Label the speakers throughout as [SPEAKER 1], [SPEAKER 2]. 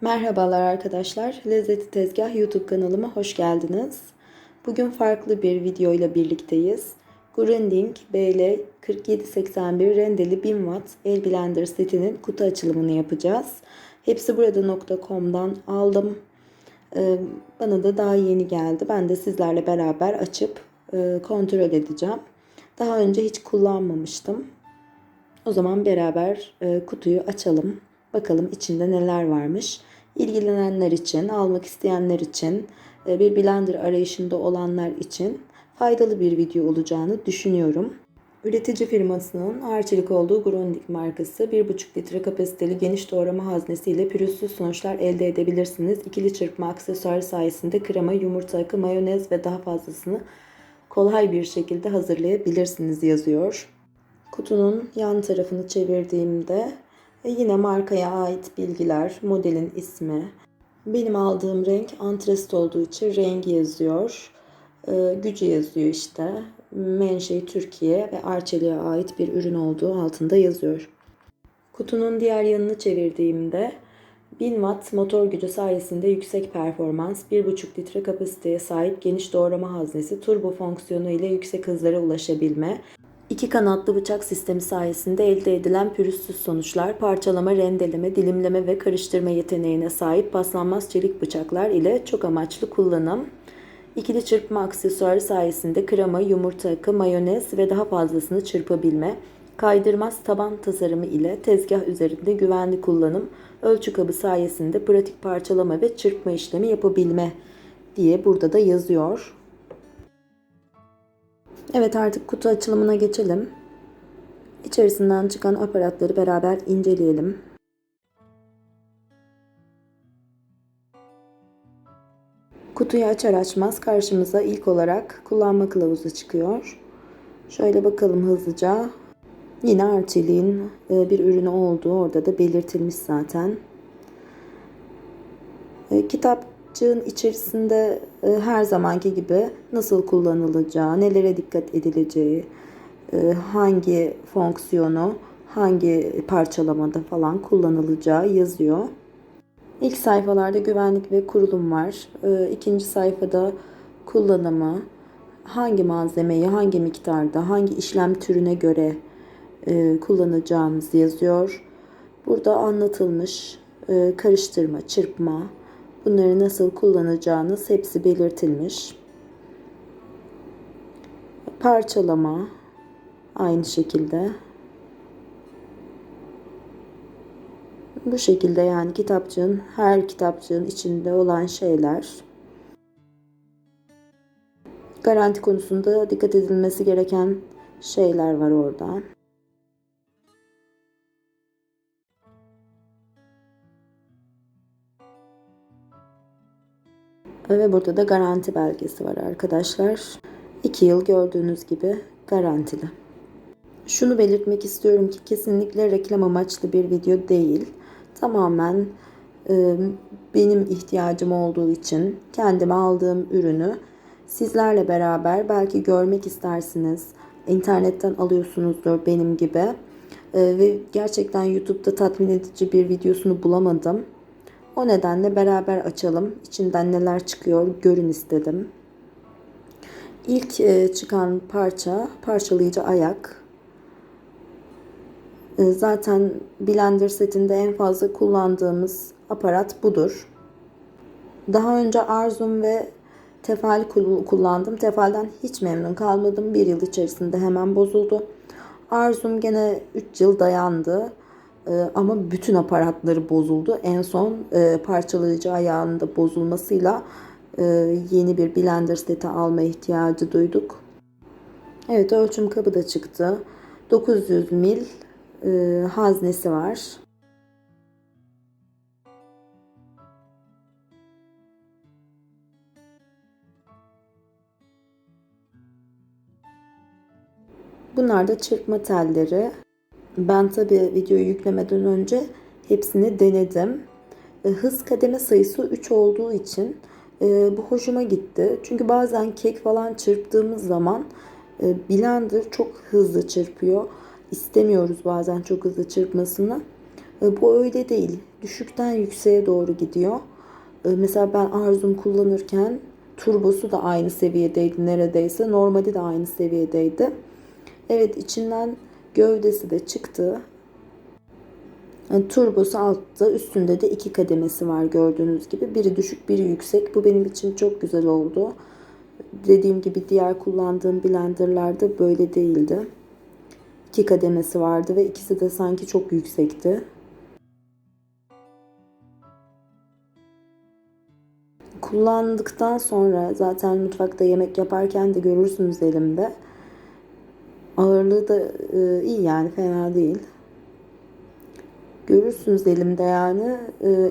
[SPEAKER 1] Merhabalar arkadaşlar. Lezzeti Tezgah YouTube kanalıma hoş geldiniz. Bugün farklı bir video ile birlikteyiz. Grundig BL 4781 rendeli 1000 watt el blender setinin kutu açılımını yapacağız. Hepsi burada.com'dan aldım. Bana da daha yeni geldi. Ben de sizlerle beraber açıp kontrol edeceğim. Daha önce hiç kullanmamıştım. O zaman beraber kutuyu açalım. Bakalım içinde neler varmış. İlgilenenler için, almak isteyenler için, bir blender arayışında olanlar için faydalı bir video olacağını düşünüyorum. Üretici firmasının Arçelik olduğu Grundig markası 1,5 litre kapasiteli geniş doğrama haznesiyle pürüzsüz sonuçlar elde edebilirsiniz. İkili çırpma aksesuarı sayesinde krema, yumurta akı, mayonez ve daha fazlasını kolay bir şekilde hazırlayabilirsiniz yazıyor. Kutunun yan tarafını çevirdiğimde yine markaya ait bilgiler, modelin ismi. Benim aldığım renk antrasit olduğu için rengi yazıyor. Gücü yazıyor işte. Menşei Türkiye ve Arçelik'e ait bir ürün olduğu altında yazıyor. Kutunun diğer yanını çevirdiğimde 1000 watt motor gücü sayesinde yüksek performans, 1,5 litre kapasiteye sahip geniş doğrama haznesi, turbo fonksiyonu ile yüksek hızlara ulaşabilme, İki kanatlı bıçak sistemi sayesinde elde edilen pürüzsüz sonuçlar, parçalama, rendeleme, dilimleme ve karıştırma yeteneğine sahip paslanmaz çelik bıçaklar ile çok amaçlı kullanım. İkili çırpma aksesuarı sayesinde krema, yumurta akı, mayonez ve daha fazlasını çırpabilme, kaydırmaz taban tasarımı ile tezgah üzerinde güvenli kullanım, ölçü kabı sayesinde pratik parçalama ve çırpma işlemi yapabilme diye burada da yazıyor. Evet, artık kutu açılımına geçelim. İçerisinden çıkan aparatları beraber inceleyelim. Kutuyu açar açmaz karşımıza ilk olarak kullanma kılavuzu çıkıyor. Şöyle bakalım hızlıca. Yine Arçelik'in bir ürünü olduğu orada da belirtilmiş zaten. Kitapçığın içerisinde her zamanki gibi nasıl kullanılacağı, nelere dikkat edileceği, hangi fonksiyonu hangi parçalamada falan kullanılacağı yazıyor. İlk sayfalarda güvenlik ve kurulum var. İkinci sayfada kullanımı, hangi malzemeyi hangi miktarda, hangi işlem türüne göre kullanacağımız yazıyor. Burada anlatılmış karıştırma, çırpma, bunları nasıl kullanacağınız hepsi belirtilmiş. Parçalama aynı şekilde. Bu şekilde yani her kitapçığın içinde olan şeyler. Garanti konusunda dikkat edilmesi gereken şeyler var orada. Ve burada da garanti belgesi var arkadaşlar. 2 yıl gördüğünüz gibi garantili. Şunu belirtmek istiyorum ki kesinlikle reklam amaçlı bir video değil. Tamamen benim ihtiyacım olduğu için kendime aldığım ürünü sizlerle beraber belki görmek istersiniz. İnternetten alıyorsunuzdur benim gibi. Ve gerçekten YouTube'da tatmin edici bir videosunu bulamadım. O nedenle beraber açalım. İçinden neler çıkıyor görün istedim. İlk çıkan parça parçalayıcı ayak. Zaten blender setinde en fazla kullandığımız aparat budur. Daha önce Arzum ve Tefal kullandım. Tefal'den hiç memnun kalmadım. 1 yıl içerisinde hemen bozuldu. Arzum gene 3 yıl dayandı. Ama bütün aparatları bozuldu. En son parçalayıcı ayağının da bozulmasıyla yeni bir blender seti alma ihtiyacı duyduk. Evet, ölçüm kabı da çıktı. 900 ml haznesi var. Bunlar da çırpma telleri. Ben tabi videoyu yüklemeden önce hepsini denedim. Hız kademe sayısı 3 olduğu için bu hoşuma gitti. Çünkü bazen kek falan çırptığımız zaman blender çok hızlı çırpıyor. İstemiyoruz bazen çok hızlı çırpmasını. Bu öyle değil. Düşükten yükseğe doğru gidiyor. Mesela ben Arzum kullanırken turbosu da aynı seviyedeydi neredeyse. Normali de aynı seviyedeydi. Evet, içinden gövdesi de çıktı. Yani turbosu altta, üstünde de iki kademesi var gördüğünüz gibi. Biri düşük, biri yüksek. Bu benim için çok güzel oldu. Dediğim gibi diğer kullandığım blenderlarda böyle değildi. İki kademesi vardı ve ikisi de sanki çok yüksekti. Kullandıktan sonra zaten mutfakta yemek yaparken de görürsünüz elimde. Ağırlığı da iyi, yani fena değil. Görürsünüz elimde yani.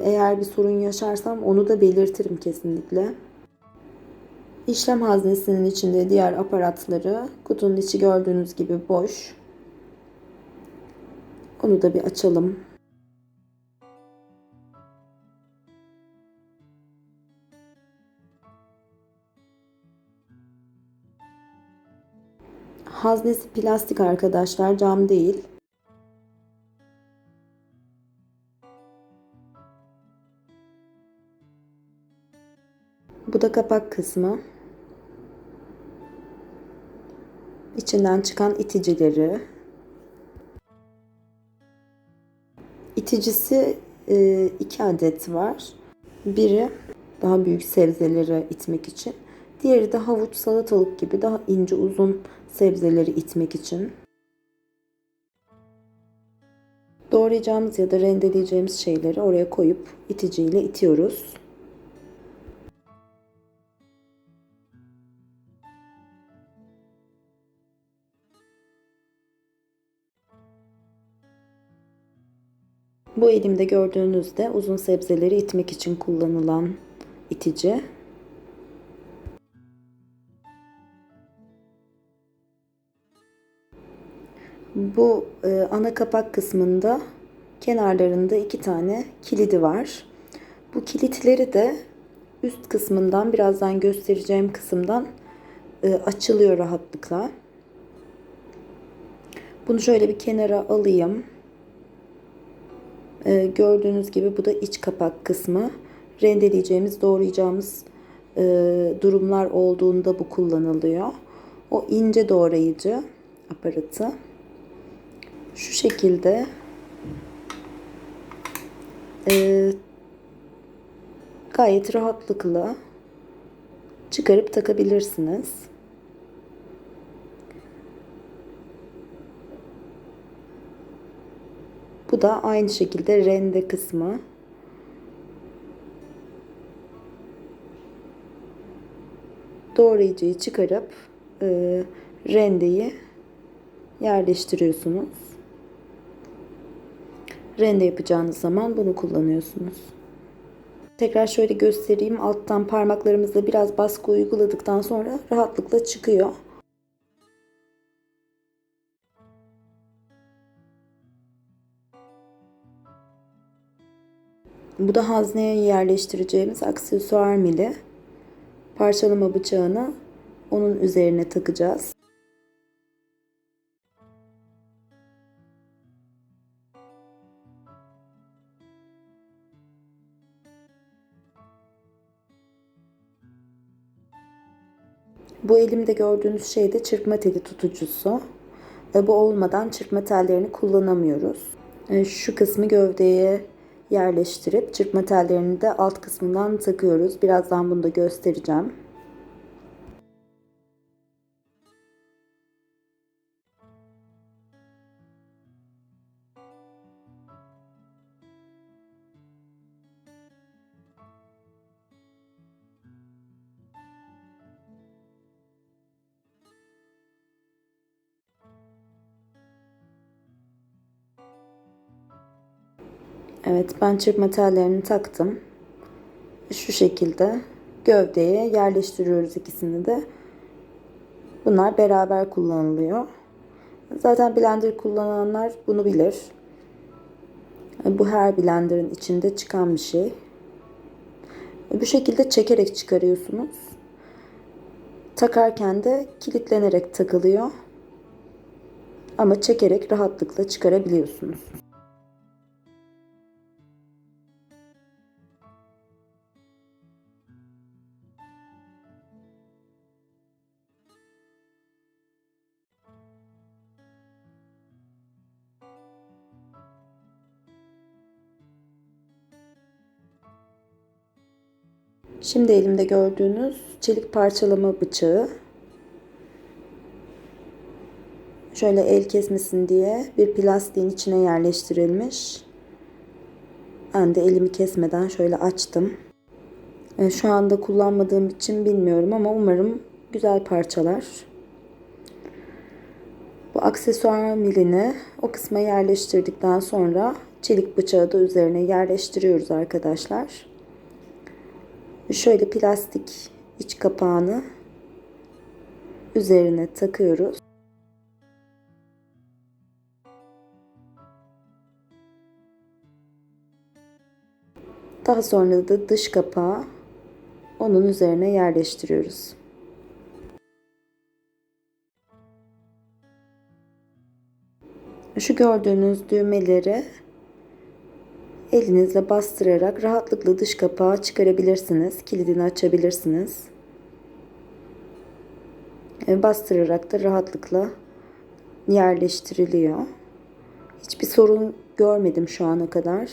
[SPEAKER 1] Eğer bir sorun yaşarsam onu da belirtirim kesinlikle. İşlem haznesinin içinde diğer aparatları, kutunun içi gördüğünüz gibi boş. Onu da bir açalım. Haznesi plastik arkadaşlar, cam değil. Bu da kapak kısmı. İçinden çıkan iticileri. İticisi 2 adet var. Biri daha büyük sebzeleri itmek için. Diğeri de havuç, salatalık gibi daha ince uzun sebzeleri itmek için. Doğrayacağımız ya da rendeleyeceğimiz şeyleri oraya koyup iticiyle itiyoruz. Bu elimde gördüğünüzde uzun sebzeleri itmek için kullanılan itici. Bu ana kapak kısmında kenarlarında 2 tane kilidi var. Bu kilitleri de üst kısmından, birazdan göstereceğim kısımdan açılıyor rahatlıkla. Bunu şöyle bir kenara alayım. Gördüğünüz gibi bu da iç kapak kısmı. Rendeleyeceğimiz, doğrayacağımız durumlar olduğunda bu kullanılıyor. O ince doğrayıcı aparatı. Şu şekilde gayet rahatlıkla çıkarıp takabilirsiniz. Bu da aynı şekilde rende kısmı. Doğrayıcıyı çıkarıp rendeyi yerleştiriyorsunuz. Rende yapacağınız zaman bunu kullanıyorsunuz. Tekrar şöyle göstereyim. Alttan parmaklarımızla biraz baskı uyguladıktan sonra rahatlıkla çıkıyor. Bu da hazneye yerleştireceğimiz aksesuar mili. Parçalama bıçağını onun üzerine takacağız. Bu elimde gördüğünüz şey de çırpma teli tutucusu. Bu olmadan çırpma tellerini kullanamıyoruz. Şu kısmı gövdeye yerleştirip çırpma tellerini de alt kısmından takıyoruz. Birazdan bunu da göstereceğim. Evet, ben çırpma tellerini taktım. Şu şekilde gövdeye yerleştiriyoruz ikisini de. Bunlar beraber kullanılıyor. Zaten blender kullananlar bunu bilir. Bu her blenderın içinde çıkan bir şey. Bu şekilde çekerek çıkarıyorsunuz. Takarken de kilitlenerek takılıyor. Ama çekerek rahatlıkla çıkarabiliyorsunuz. Şimdi elimde gördüğünüz çelik parçalama bıçağı. Şöyle el kesmesin diye bir plastiğin içine yerleştirilmiş. Ben de elimi kesmeden şöyle açtım. Şu anda kullanmadığım için bilmiyorum ama umarım güzel parçalar. Bu aksesuar milini o kısma yerleştirdikten sonra çelik bıçağı da üzerine yerleştiriyoruz arkadaşlar. Şöyle plastik iç kapağını üzerine takıyoruz. Daha sonra da dış kapağı onun üzerine yerleştiriyoruz. Şu gördüğünüz düğmeleri elinizle bastırarak rahatlıkla dış kapağı çıkarabilirsiniz. Kilidini açabilirsiniz. Bastırarak da rahatlıkla yerleştiriliyor. Hiçbir sorun görmedim şu ana kadar.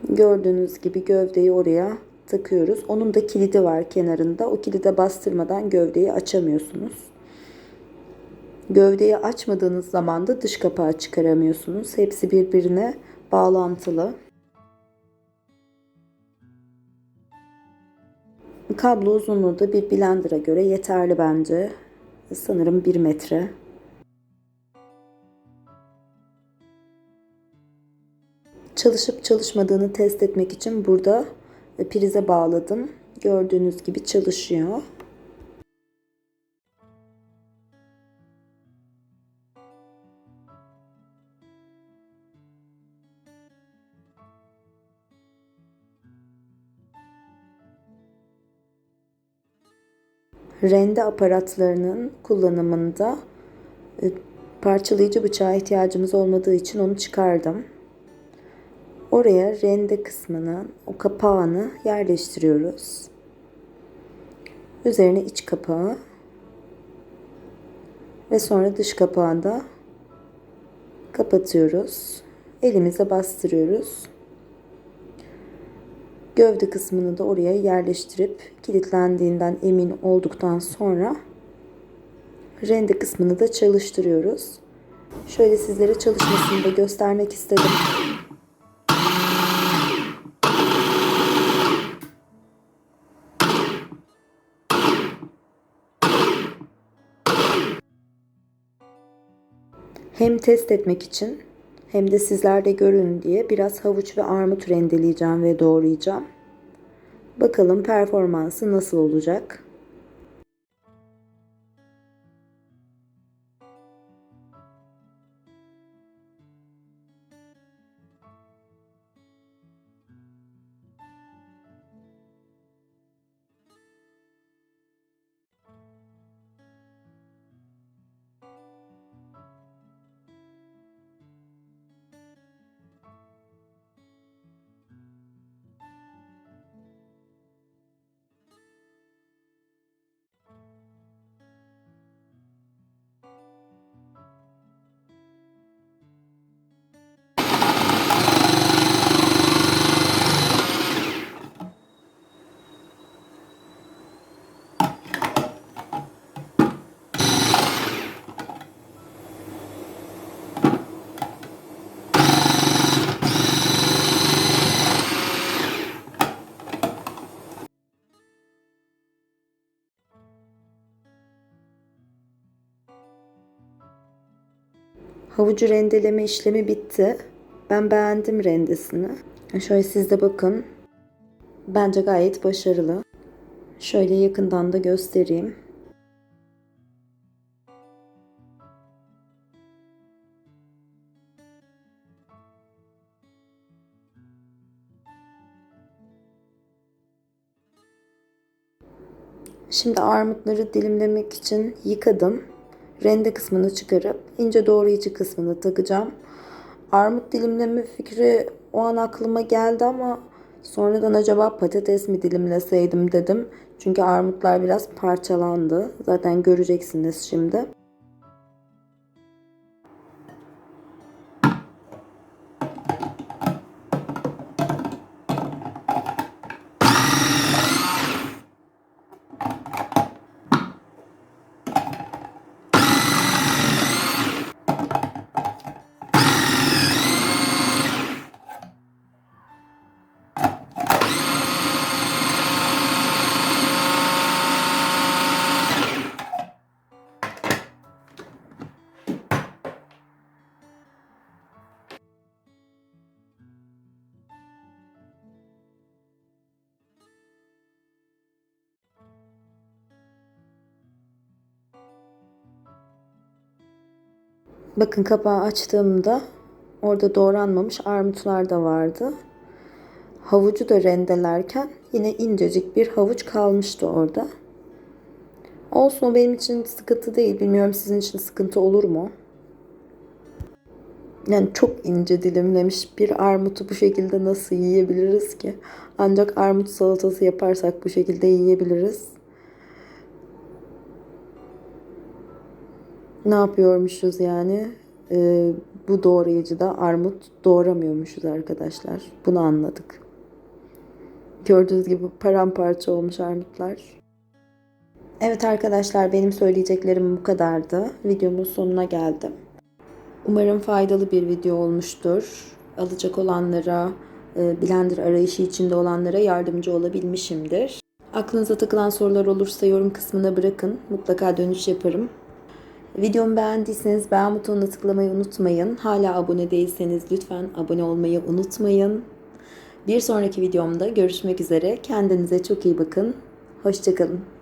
[SPEAKER 1] Gördüğünüz gibi gövdeyi oraya takıyoruz. Onun da kilidi var kenarında. O kilide bastırmadan gövdeyi açamıyorsunuz. Gövdeyi açmadığınız zaman da dış kapağı çıkaramıyorsunuz. Hepsi birbirine bağlantılı. Kablo uzunluğu da bir blender'a göre yeterli bence. Sanırım 1 metre. Çalışıp çalışmadığını test etmek için burada prize bağladım. Gördüğünüz gibi çalışıyor. Rende aparatlarının kullanımında parçalayıcı bıçağa ihtiyacımız olmadığı için onu çıkardım. Oraya rende kısmının o kapağını yerleştiriyoruz. Üzerine iç kapağı ve sonra dış kapağı da kapatıyoruz. Elimizle bastırıyoruz. Gövde kısmını da oraya yerleştirip kilitlendiğinden emin olduktan sonra rende kısmını da çalıştırıyoruz. Şöyle sizlere çalışmasını da göstermek istedim. Hem test etmek için hem de sizler de görün diye biraz havuç ve armut rendeleyeceğim ve doğrayacağım. Bakalım performansı nasıl olacak? Havucu rendeleme işlemi bitti. Ben beğendim rendesini. Şöyle siz de bakın. Bence gayet başarılı. Şöyle yakından da göstereyim. Şimdi armutları dilimlemek için yıkadım. Rende kısmını çıkarıp ince doğrayıcı kısmını takacağım. Armut dilimleme fikri o an aklıma geldi ama sonradan acaba patates mi dilimleseydim dedim. Çünkü armutlar biraz parçalandı. Zaten göreceksiniz şimdi. Bakın kapağı açtığımda orada doğranmamış armutlar da vardı. Havucu da rendelerken yine incecik bir havuç kalmıştı orada. Olsun, o benim için sıkıntı değil. Bilmiyorum sizin için sıkıntı olur mu? Yani çok ince dilimlemiş bir armutu bu şekilde nasıl yiyebiliriz ki? Ancak armut salatası yaparsak bu şekilde yiyebiliriz. Ne yapıyormuşuz yani? Bu doğrayıcıda armut doğramıyormuşuz arkadaşlar. Bunu anladık. Gördüğünüz gibi paramparça olmuş armutlar. Evet arkadaşlar, benim söyleyeceklerim bu kadardı. Videomun sonuna geldim. Umarım faydalı bir video olmuştur. Alacak olanlara, blender arayışı içinde olanlara yardımcı olabilmişimdir. Aklınıza takılan sorular olursa yorum kısmına bırakın. Mutlaka dönüş yaparım. Videomu beğendiyseniz beğen butonuna tıklamayı unutmayın. Hala abone değilseniz lütfen abone olmayı unutmayın. Bir sonraki videomda görüşmek üzere. Kendinize çok iyi bakın. Hoşça kalın.